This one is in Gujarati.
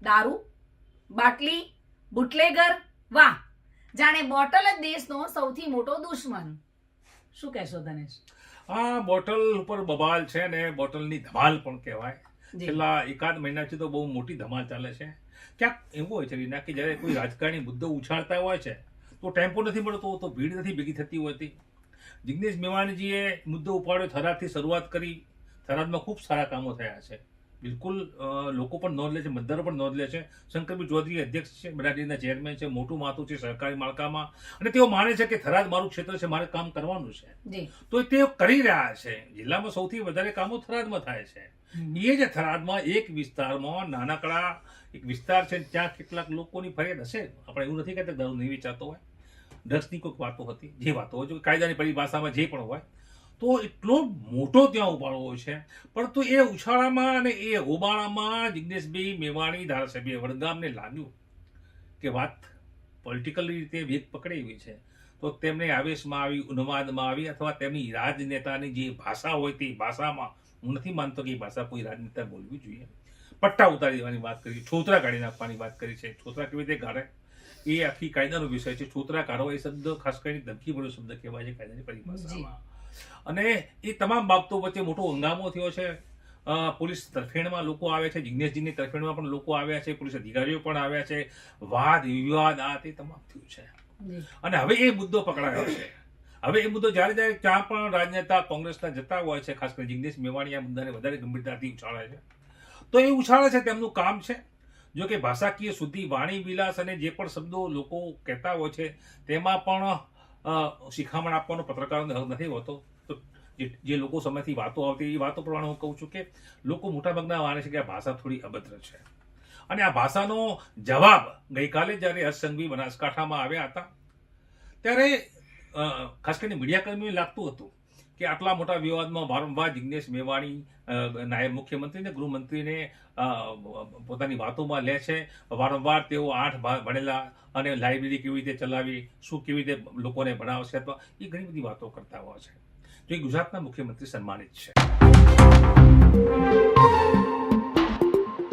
દારૂ, બાટલી, બુટલેગર, વાહ, જાણે બોટલ જ દેશનો સૌથી મોટો દુશ્મન. શું કહેશો ધનેશ? આ બોટલ ઉપર બબાલ છે ને બોટલની ધમાલ પણ કહેવાય. જી. છેલ્લા એકાદ મહિનાથી તો બહુ મોટી ધમાલ ચાલે છે. ક્યાંક એવું હોય છે રીના કે જ્યારે કોઈ રાજકારણી મુદ્દો ઉછાળતા હોય છે તો ટેમ્પો નથી મળતો, તો ભીડ નથી ભેગી થતી હોતી. જિગ્નેશ મેવાણીજીએ મુદ્દો ઉપાડ્યો, થરાદથી શરૂઆત કરી. થરાદમાં ખૂબ સારા કામો થયા છે. બિલકુલ લોકો પણ નોંધ લે છે, મતદારો પણ નોંધ લે છે. શંકરભાઈ ચૌધરી અધ્યક્ષ છે, બનાડીના ચેરમેન છે, મોટું માથું છે સરકારી માળખામાં, અને તેઓ માને છે કે થરાદ મારું ક્ષેત્ર છે, મારે કામ કરવાનું છે. જી. તો તે કરી રહ્યા છે. જિલ્લામાં સૌથી વધારે કામો થરાદમાં થાય છે. એ જ થરાદમાં એક વિસ્તારમાં નાનકડા એક વિસ્તાર છે, ત્યાં કેટલાક લોકોની ફરિયાદ હશે. આપણે એવું નથી કહેતા દારૂ નહીં વેચાતો હોય, ડ્રગ્સની કોઈક વાતો હતી, જે વાતો હોય કાયદાની પરિભાષામાં જે પણ હોય, તો એટલો મોટો ત્યાં ઉબાળો છે. પરંતુ એ ઉછાળામાં અને એ હોબાળામાં જિગ્નેશભાઈ મેવાણી ધારાસભ્ય વડગામને લાગ્યું કે વાત પોલિટિકલી રીતે વેગ પકડી એવી છે, તો તેમને આવેશમાં આવી, ઉન્માદમાં આવી, અથવા તેમની રાજનેતાની જે ભાષા હોય તે ભાષામાં, હું નથી માનતો કે એ ભાષા કોઈ રાજનેતા બોલવી જોઈએ. પટ્ટા ઉતારી દેવાની વાત કરી, છોતરા કાઢી નાખવાની વાત કરી છે. છોતરા કેવી રીતે કાઢે એ આખી કાયદાનો વિષય છે. છોતરા કાઢો એ શબ્દ ખાસ કરીને ધમકી ભર્યો શબ્દ કહેવાય છે કાયદાની પરિભાષામાં. અને એ તમામ બાબતો વચ્ચે મોટો હંગામો થયો છે. પોલીસ તરફેણમાં લોકો આવ્યા છે, જિગ્નેશજીની તરફેણમાં પણ લોકો આવ્યા છે, પોલીસ અધિકારીઓ પણ આવ્યા છે. વાદ વિવાદ આ તે તમામ થયું છે. અને હવે એ મુદ્દો પકડાયો છે. હવે એ મુદ્દો જ્યારે જ્યારે ત્યાં પણ રાજનેતા કોંગ્રેસના જતા હોય છે, ખાસ કરીને જિગ્નેશ મેવાણી આ મુદ્દાને વધારે ગંભીરતાથી ઉછાળે છે. તો એ ઉછાળે છે, તેમનું કામ છે. જો કે ભાષાકીય શુદ્ધિ, વાણી વિલાસ અને જે પણ શબ્દો લોકો કહેતા હોય છે તેમાં પણ શિખામણ આપવાનો પત્રકારોને હક નથી હોતો. તો જે લોકો સમયથી વાતો આવતી એ વાતો પ્રમાણે હું કહું છું કે લોકો મોટાભાગના માને છે કે આ ભાષા થોડી અભદ્ર છે. અને આ ભાષાનો જવાબ ગઈકાલે જ્યારે હર્ષ સંઘવી બનાસકાંઠામાં આવ્યા હતા ત્યારે ખાસ કરીને મીડિયા કર્મીઓને લાગતું હતું કે આટલા મોટા વિવાદમાં વારંવાર જિગ્નેશ મેવાણી નાયબ મુખ્યમંત્રી ને ગૃહમંત્રીને પોતાની વાતોમાં લે છે. વારંવાર તેઓ 8 ભણેલા અને લાઇબ્રેરી કેવી રીતે ચલાવી, શું કેવી રીતે લોકોને ભણાવશે, અથવા એ ઘણી બધી વાતો કરતા હોય છે. તો એ ગુજરાતના મુખ્યમંત્રી સન્માનિત છે.